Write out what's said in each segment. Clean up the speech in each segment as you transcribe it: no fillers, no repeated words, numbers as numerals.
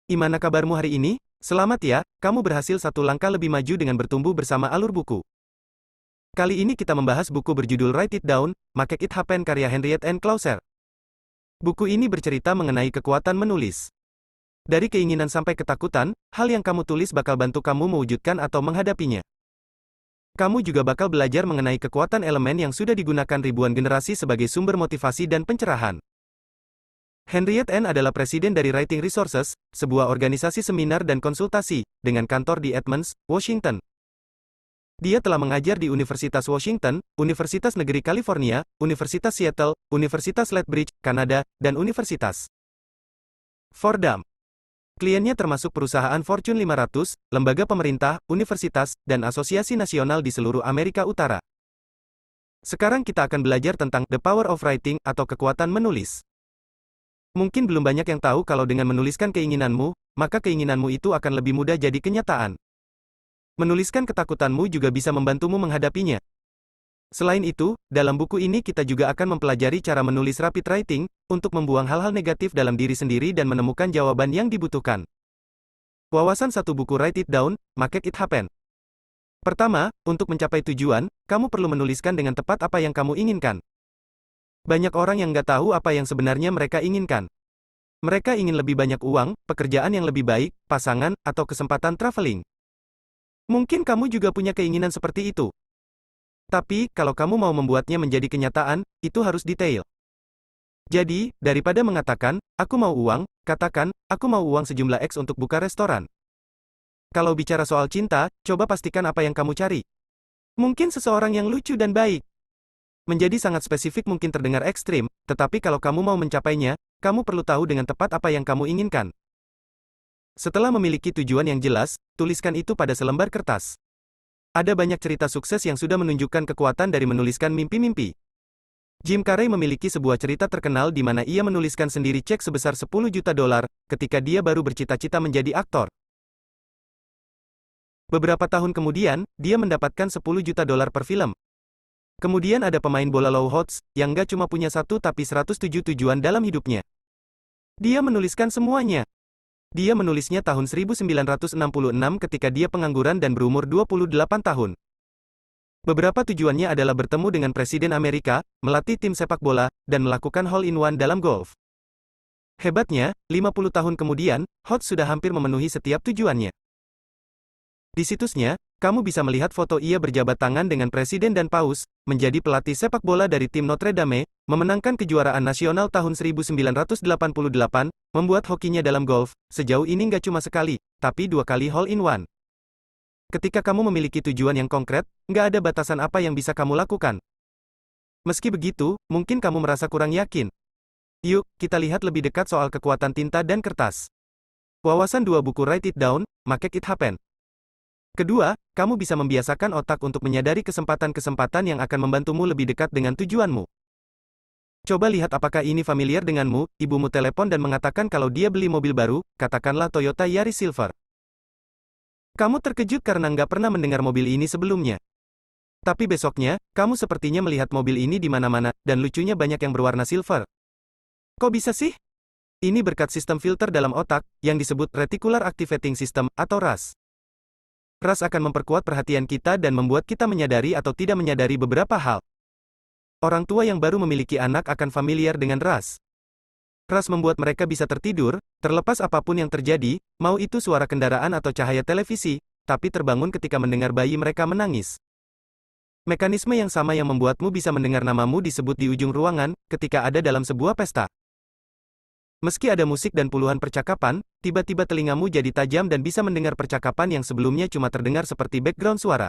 Gimana kabarmu hari ini? Selamat ya, kamu berhasil satu langkah lebih maju dengan bertumbuh bersama alur buku. Kali ini kita membahas buku berjudul Write It Down, Make It Happen karya Henriette N. Clauser. Buku ini bercerita mengenai kekuatan menulis. Dari keinginan sampai ketakutan, hal yang kamu tulis bakal bantu kamu mewujudkan atau menghadapinya. Kamu juga bakal belajar mengenai kekuatan elemen yang sudah digunakan ribuan generasi sebagai sumber motivasi dan pencerahan. Henriette N. adalah presiden dari Writing Resources, sebuah organisasi seminar dan konsultasi, dengan kantor di Edmonds, Washington. Dia telah mengajar di Universitas Washington, Universitas Negeri California, Universitas Seattle, Universitas Lethbridge, Kanada, dan Universitas Fordham. Kliennya termasuk perusahaan Fortune 500, lembaga pemerintah, universitas, dan asosiasi nasional di seluruh Amerika Utara. Sekarang kita akan belajar tentang The Power of Writing atau kekuatan menulis. Mungkin belum banyak yang tahu kalau dengan menuliskan keinginanmu, maka keinginanmu itu akan lebih mudah jadi kenyataan. Menuliskan ketakutanmu juga bisa membantumu menghadapinya. Selain itu, dalam buku ini kita juga akan mempelajari cara menulis rapid writing, untuk membuang hal-hal negatif dalam diri sendiri dan menemukan jawaban yang dibutuhkan. Wawasan satu buku Write It Down, Make It Happen. Pertama, untuk mencapai tujuan, kamu perlu menuliskan dengan tepat apa yang kamu inginkan. Banyak orang yang nggak tahu apa yang sebenarnya mereka inginkan. Mereka ingin lebih banyak uang, pekerjaan yang lebih baik, pasangan, atau kesempatan traveling. Mungkin kamu juga punya keinginan seperti itu. Tapi, kalau kamu mau membuatnya menjadi kenyataan, itu harus detail. Jadi, daripada mengatakan, aku mau uang, katakan, aku mau uang sejumlah X untuk buka restoran. Kalau bicara soal cinta, coba pastikan apa yang kamu cari. Mungkin seseorang yang lucu dan baik. Menjadi sangat spesifik mungkin terdengar ekstrim, tetapi kalau kamu mau mencapainya, kamu perlu tahu dengan tepat apa yang kamu inginkan. Setelah memiliki tujuan yang jelas, tuliskan itu pada selembar kertas. Ada banyak cerita sukses yang sudah menunjukkan kekuatan dari menuliskan mimpi-mimpi. Jim Carrey memiliki sebuah cerita terkenal di mana ia menuliskan sendiri cek sebesar $10 juta ketika dia baru bercita-cita menjadi aktor. Beberapa tahun kemudian, dia mendapatkan $10 juta per film. Kemudian ada pemain bola Lou Holtz, yang gak cuma punya satu tapi 107 tujuan dalam hidupnya. Dia menuliskan semuanya. Dia menulisnya tahun 1966 ketika dia pengangguran dan berumur 28 tahun. Beberapa tujuannya adalah bertemu dengan Presiden Amerika, melatih tim sepak bola, dan melakukan hole-in-one dalam golf. Hebatnya, 50 tahun kemudian, Holtz sudah hampir memenuhi setiap tujuannya. Di situsnya, kamu bisa melihat foto ia berjabat tangan dengan presiden dan paus, menjadi pelatih sepak bola dari tim Notre Dame, memenangkan kejuaraan nasional tahun 1988, membuat hokinya dalam golf, sejauh ini nggak cuma sekali, tapi 2 kali hole-in-one. Ketika kamu memiliki tujuan yang konkret, nggak ada batasan apa yang bisa kamu lakukan. Meski begitu, mungkin kamu merasa kurang yakin. Yuk, kita lihat lebih dekat soal kekuatan tinta dan kertas. Wawasan 2 buku Write It Down, Make It Happen. Kedua, kamu bisa membiasakan otak untuk menyadari kesempatan-kesempatan yang akan membantumu lebih dekat dengan tujuanmu. Coba lihat apakah ini familiar denganmu, ibumu telepon dan mengatakan kalau dia beli mobil baru, katakanlah Toyota Yaris Silver. Kamu terkejut karena nggak pernah mendengar mobil ini sebelumnya. Tapi besoknya, kamu sepertinya melihat mobil ini di mana-mana, dan lucunya banyak yang berwarna silver. Kok bisa sih? Ini berkat sistem filter dalam otak, yang disebut Reticular Activating System, atau RAS. RAS akan memperkuat perhatian kita dan membuat kita menyadari atau tidak menyadari beberapa hal. Orang tua yang baru memiliki anak akan familiar dengan RAS. RAS membuat mereka bisa tertidur, terlepas apapun yang terjadi, mau itu suara kendaraan atau cahaya televisi, tapi terbangun ketika mendengar bayi mereka menangis. Mekanisme yang sama yang membuatmu bisa mendengar namamu disebut di ujung ruangan, ketika ada dalam sebuah pesta. Meski ada musik dan puluhan percakapan, tiba-tiba telingamu jadi tajam dan bisa mendengar percakapan yang sebelumnya cuma terdengar seperti background suara.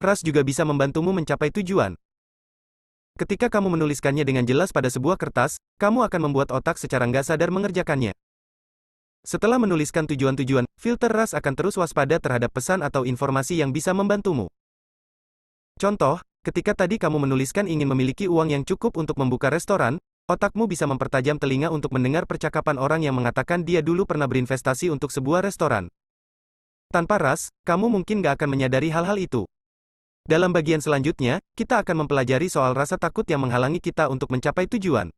RAS juga bisa membantumu mencapai tujuan. Ketika kamu menuliskannya dengan jelas pada sebuah kertas, kamu akan membuat otak secara nggak sadar mengerjakannya. Setelah menuliskan tujuan-tujuan, filter RAS akan terus waspada terhadap pesan atau informasi yang bisa membantumu. Contoh, ketika tadi kamu menuliskan ingin memiliki uang yang cukup untuk membuka restoran, otakmu bisa mempertajam telinga untuk mendengar percakapan orang yang mengatakan dia dulu pernah berinvestasi untuk sebuah restoran. Tanpa RAS, kamu mungkin nggak akan menyadari hal-hal itu. Dalam bagian selanjutnya, kita akan mempelajari soal rasa takut yang menghalangi kita untuk mencapai tujuan.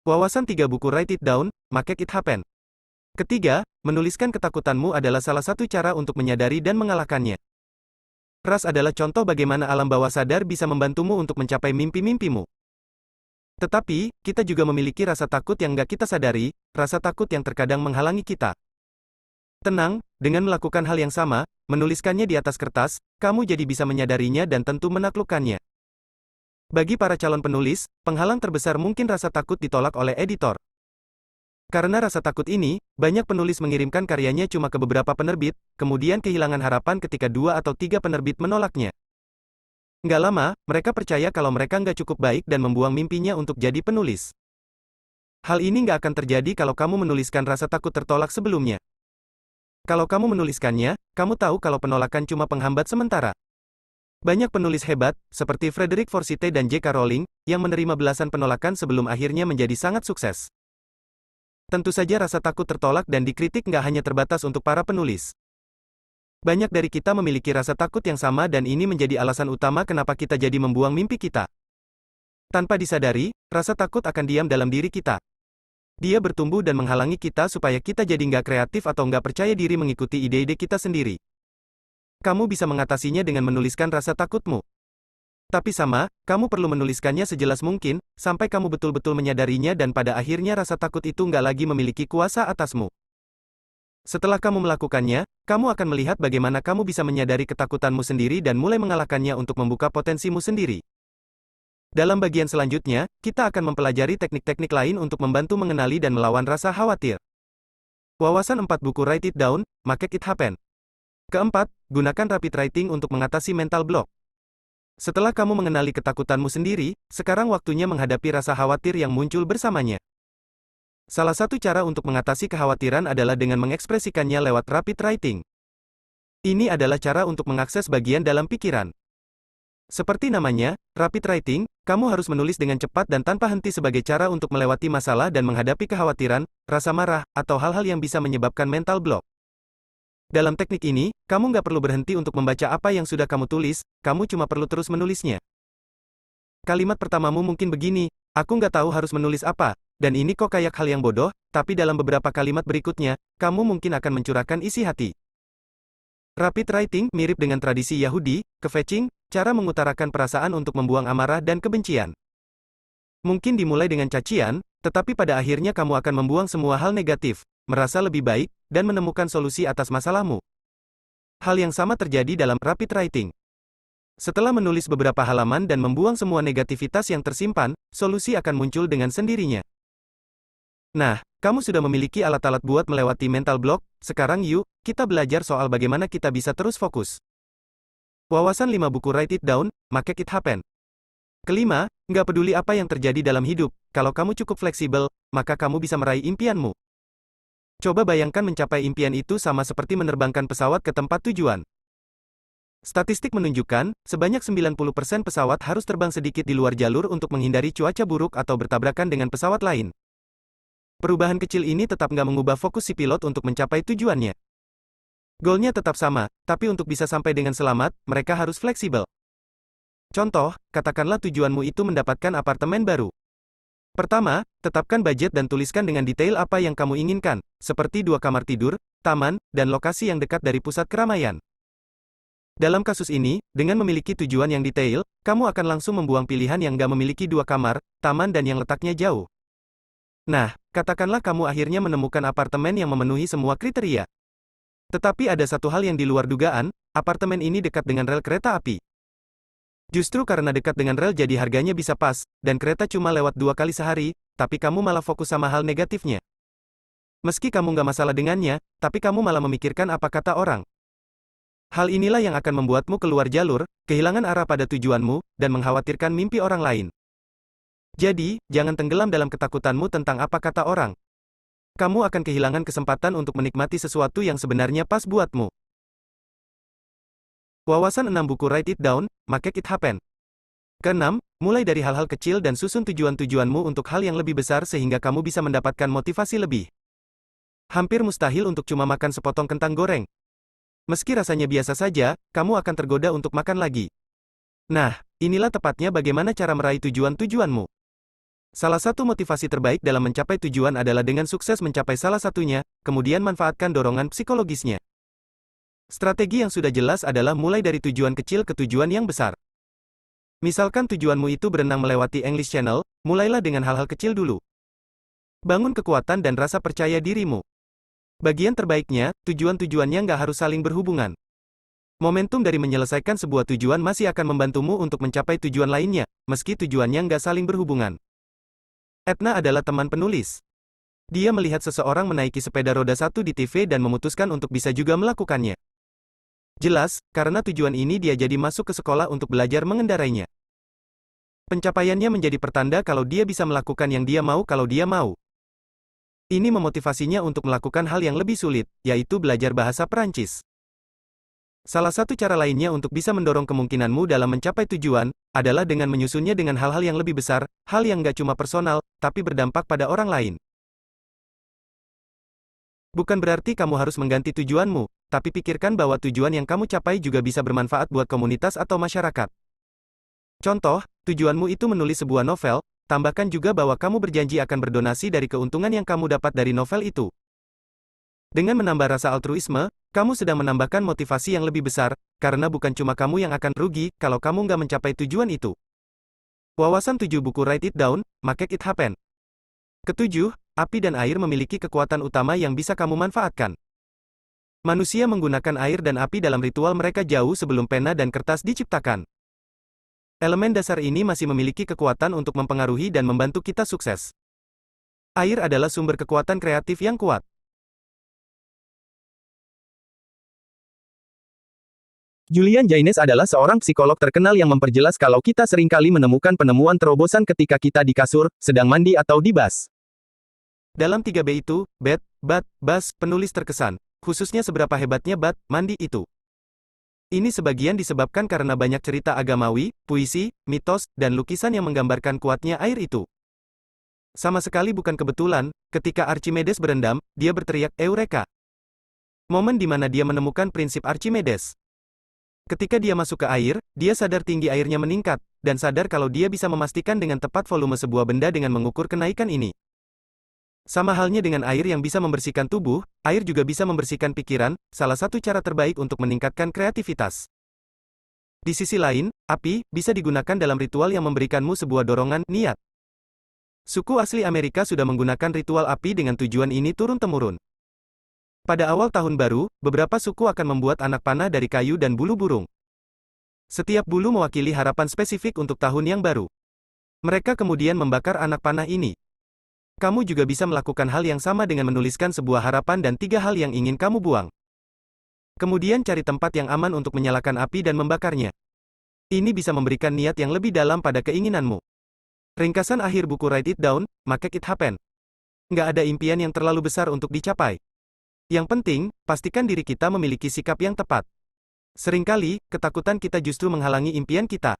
Wawasan 3 buku Write It Down, Make It Happen. Ketiga, menuliskan ketakutanmu adalah salah satu cara untuk menyadari dan mengalahkannya. Ras adalah contoh bagaimana alam bawah sadar bisa membantumu untuk mencapai mimpi-mimpimu. Tetapi, kita juga memiliki rasa takut yang nggak kita sadari, rasa takut yang terkadang menghalangi kita. Tenang, dengan melakukan hal yang sama, menuliskannya di atas kertas, kamu jadi bisa menyadarinya dan tentu menaklukkannya. Bagi para calon penulis, penghalang terbesar mungkin rasa takut ditolak oleh editor. Karena rasa takut ini, banyak penulis mengirimkan karyanya cuma ke beberapa penerbit, kemudian kehilangan harapan ketika 2 atau 3 penerbit menolaknya. Nggak lama, mereka percaya kalau mereka nggak cukup baik dan membuang mimpinya untuk jadi penulis. Hal ini nggak akan terjadi kalau kamu menuliskan rasa takut tertolak sebelumnya. Kalau kamu menuliskannya, kamu tahu kalau penolakan cuma penghambat sementara. Banyak penulis hebat, seperti Frederick Forsythe dan J.K. Rowling, yang menerima belasan penolakan sebelum akhirnya menjadi sangat sukses. Tentu saja rasa takut tertolak dan dikritik nggak hanya terbatas untuk para penulis. Banyak dari kita memiliki rasa takut yang sama dan ini menjadi alasan utama kenapa kita jadi membuang mimpi kita. Tanpa disadari, rasa takut akan diam dalam diri kita. Dia bertumbuh dan menghalangi kita supaya kita jadi nggak kreatif atau nggak percaya diri mengikuti ide-ide kita sendiri. Kamu bisa mengatasinya dengan menuliskan rasa takutmu. Tapi sama, kamu perlu menuliskannya sejelas mungkin, sampai kamu betul-betul menyadarinya dan pada akhirnya rasa takut itu nggak lagi memiliki kuasa atasmu. Setelah kamu melakukannya, kamu akan melihat bagaimana kamu bisa menyadari ketakutanmu sendiri dan mulai mengalahkannya untuk membuka potensimu sendiri. Dalam bagian selanjutnya, kita akan mempelajari teknik-teknik lain untuk membantu mengenali dan melawan rasa khawatir. Wawasan 4 buku Write It Down, Make It Happen. Keempat, gunakan rapid writing untuk mengatasi mental block. Setelah kamu mengenali ketakutanmu sendiri, sekarang waktunya menghadapi rasa khawatir yang muncul bersamanya. Salah satu cara untuk mengatasi kekhawatiran adalah dengan mengekspresikannya lewat rapid writing. Ini adalah cara untuk mengakses bagian dalam pikiran. Seperti namanya, rapid writing, kamu harus menulis dengan cepat dan tanpa henti sebagai cara untuk melewati masalah dan menghadapi kekhawatiran, rasa marah, atau hal-hal yang bisa menyebabkan mental block. Dalam teknik ini, kamu nggak perlu berhenti untuk membaca apa yang sudah kamu tulis, kamu cuma perlu terus menulisnya. Kalimat pertamamu mungkin begini, aku nggak tahu harus menulis apa, dan ini kok kayak hal yang bodoh, tapi dalam beberapa kalimat berikutnya, kamu mungkin akan mencurahkan isi hati. Rapid writing mirip dengan tradisi Yahudi, kvetching, cara mengutarakan perasaan untuk membuang amarah dan kebencian. Mungkin dimulai dengan cacian, tetapi pada akhirnya kamu akan membuang semua hal negatif, merasa lebih baik, dan menemukan solusi atas masalahmu. Hal yang sama terjadi dalam rapid writing. Setelah menulis beberapa halaman dan membuang semua negativitas yang tersimpan, solusi akan muncul dengan sendirinya. Nah, kamu sudah memiliki alat-alat buat melewati mental block, sekarang yuk, kita belajar soal bagaimana kita bisa terus fokus. Wawasan 5 buku Write It Down, Make It Happen. Kelima, nggak peduli apa yang terjadi dalam hidup, kalau kamu cukup fleksibel, maka kamu bisa meraih impianmu. Coba bayangkan mencapai impian itu sama seperti menerbangkan pesawat ke tempat tujuan. Statistik menunjukkan, sebanyak 90% pesawat harus terbang sedikit di luar jalur untuk menghindari cuaca buruk atau bertabrakan dengan pesawat lain. Perubahan kecil ini tetap nggak mengubah fokus si pilot untuk mencapai tujuannya. Goalnya tetap sama, tapi untuk bisa sampai dengan selamat, mereka harus fleksibel. Contoh, katakanlah tujuanmu itu mendapatkan apartemen baru. Pertama, tetapkan budget dan tuliskan dengan detail apa yang kamu inginkan, seperti 2 kamar tidur, taman, dan lokasi yang dekat dari pusat keramaian. Dalam kasus ini, dengan memiliki tujuan yang detail, kamu akan langsung membuang pilihan yang nggak memiliki 2 kamar, taman dan yang letaknya jauh. Nah, katakanlah kamu akhirnya menemukan apartemen yang memenuhi semua kriteria. Tetapi ada satu hal yang di luar dugaan, apartemen ini dekat dengan rel kereta api. Justru karena dekat dengan rel jadi harganya bisa pas, dan kereta cuma lewat 2 kali sehari, tapi kamu malah fokus sama hal negatifnya. Meski kamu nggak masalah dengannya, tapi kamu malah memikirkan apa kata orang. Hal inilah yang akan membuatmu keluar jalur, kehilangan arah pada tujuanmu, dan mengkhawatirkan mimpi orang lain. Jadi, jangan tenggelam dalam ketakutanmu tentang apa kata orang. Kamu akan kehilangan kesempatan untuk menikmati sesuatu yang sebenarnya pas buatmu. Wawasan 6 buku Write It Down, Make It Happen. Keenam, mulai dari hal-hal kecil dan susun tujuan-tujuanmu untuk hal yang lebih besar sehingga kamu bisa mendapatkan motivasi lebih. Hampir mustahil untuk cuma makan sepotong kentang goreng. Meski rasanya biasa saja, kamu akan tergoda untuk makan lagi. Nah, inilah tepatnya bagaimana cara meraih tujuan-tujuanmu. Salah satu motivasi terbaik dalam mencapai tujuan adalah dengan sukses mencapai salah satunya, kemudian manfaatkan dorongan psikologisnya. Strategi yang sudah jelas adalah mulai dari tujuan kecil ke tujuan yang besar. Misalkan tujuanmu itu berenang melewati English Channel, mulailah dengan hal-hal kecil dulu. Bangun kekuatan dan rasa percaya dirimu. Bagian terbaiknya, tujuan-tujuannya nggak harus saling berhubungan. Momentum dari menyelesaikan sebuah tujuan masih akan membantumu untuk mencapai tujuan lainnya, meski tujuannya nggak saling berhubungan. Etna adalah teman penulis. Dia melihat seseorang menaiki sepeda roda satu di TV dan memutuskan untuk bisa juga melakukannya. Jelas, karena tujuan ini dia jadi masuk ke sekolah untuk belajar mengendarainya. Pencapaiannya menjadi pertanda kalau dia bisa melakukan yang dia mau kalau dia mau. Ini memotivasinya untuk melakukan hal yang lebih sulit, yaitu belajar bahasa Perancis. Salah satu cara lainnya untuk bisa mendorong kemungkinanmu dalam mencapai tujuan, adalah dengan menyusunnya dengan hal-hal yang lebih besar, hal yang nggak cuma personal, tapi berdampak pada orang lain. Bukan berarti kamu harus mengganti tujuanmu, tapi pikirkan bahwa tujuan yang kamu capai juga bisa bermanfaat buat komunitas atau masyarakat. Contoh, tujuanmu itu menulis sebuah novel, tambahkan juga bahwa kamu berjanji akan berdonasi dari keuntungan yang kamu dapat dari novel itu. Dengan menambah rasa altruisme, kamu sedang menambahkan motivasi yang lebih besar, karena bukan cuma kamu yang akan rugi kalau kamu nggak mencapai tujuan itu. Wawasan 7 buku Write It Down, Make It Happen. Ketujuh, api dan air memiliki kekuatan utama yang bisa kamu manfaatkan. Manusia menggunakan air dan api dalam ritual mereka jauh sebelum pena dan kertas diciptakan. Elemen dasar ini masih memiliki kekuatan untuk mempengaruhi dan membantu kita sukses. Air adalah sumber kekuatan kreatif yang kuat. Julian Jaynes adalah seorang psikolog terkenal yang memperjelas kalau kita seringkali menemukan penemuan terobosan ketika kita di kasur, sedang mandi atau di bus. Dalam 3B itu, bed, bath, bus, penulis terkesan, khususnya seberapa hebatnya bath, mandi itu. Ini sebagian disebabkan karena banyak cerita agamawi, puisi, mitos, dan lukisan yang menggambarkan kuatnya air itu. Sama sekali bukan kebetulan, ketika Archimedes berendam, dia berteriak, Eureka! Momen di mana dia menemukan prinsip Archimedes. Ketika dia masuk ke air, dia sadar tinggi airnya meningkat, dan sadar kalau dia bisa memastikan dengan tepat volume sebuah benda dengan mengukur kenaikan ini. Sama halnya dengan air yang bisa membersihkan tubuh, air juga bisa membersihkan pikiran, salah satu cara terbaik untuk meningkatkan kreativitas. Di sisi lain, api bisa digunakan dalam ritual yang memberikanmu sebuah dorongan, niat. Suku asli Amerika sudah menggunakan ritual api dengan tujuan ini turun-temurun. Pada awal tahun baru, beberapa suku akan membuat anak panah dari kayu dan bulu burung. Setiap bulu mewakili harapan spesifik untuk tahun yang baru. Mereka kemudian membakar anak panah ini. Kamu juga bisa melakukan hal yang sama dengan menuliskan sebuah harapan dan 3 hal yang ingin kamu buang. Kemudian cari tempat yang aman untuk menyalakan api dan membakarnya. Ini bisa memberikan niat yang lebih dalam pada keinginanmu. Ringkasan akhir buku Write It Down, Make It Happen. Nggak ada impian yang terlalu besar untuk dicapai. Yang penting, pastikan diri kita memiliki sikap yang tepat. Seringkali, ketakutan kita justru menghalangi impian kita.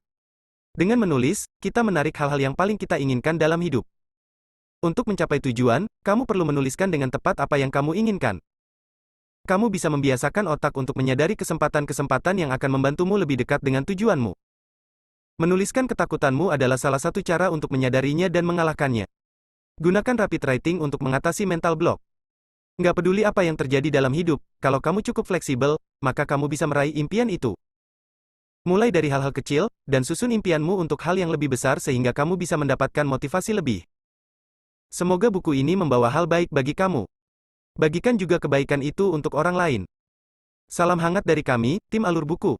Dengan menulis, kita menarik hal-hal yang paling kita inginkan dalam hidup. Untuk mencapai tujuan, kamu perlu menuliskan dengan tepat apa yang kamu inginkan. Kamu bisa membiasakan otak untuk menyadari kesempatan-kesempatan yang akan membantumu lebih dekat dengan tujuanmu. Menuliskan ketakutanmu adalah salah satu cara untuk menyadarinya dan mengalahkannya. Gunakan rapid writing untuk mengatasi mental block. Nggak peduli apa yang terjadi dalam hidup, kalau kamu cukup fleksibel, maka kamu bisa meraih impian itu. Mulai dari hal-hal kecil, dan susun impianmu untuk hal yang lebih besar sehingga kamu bisa mendapatkan motivasi lebih. Semoga buku ini membawa hal baik bagi kamu. Bagikan juga kebaikan itu untuk orang lain. Salam hangat dari kami, tim Alur Buku.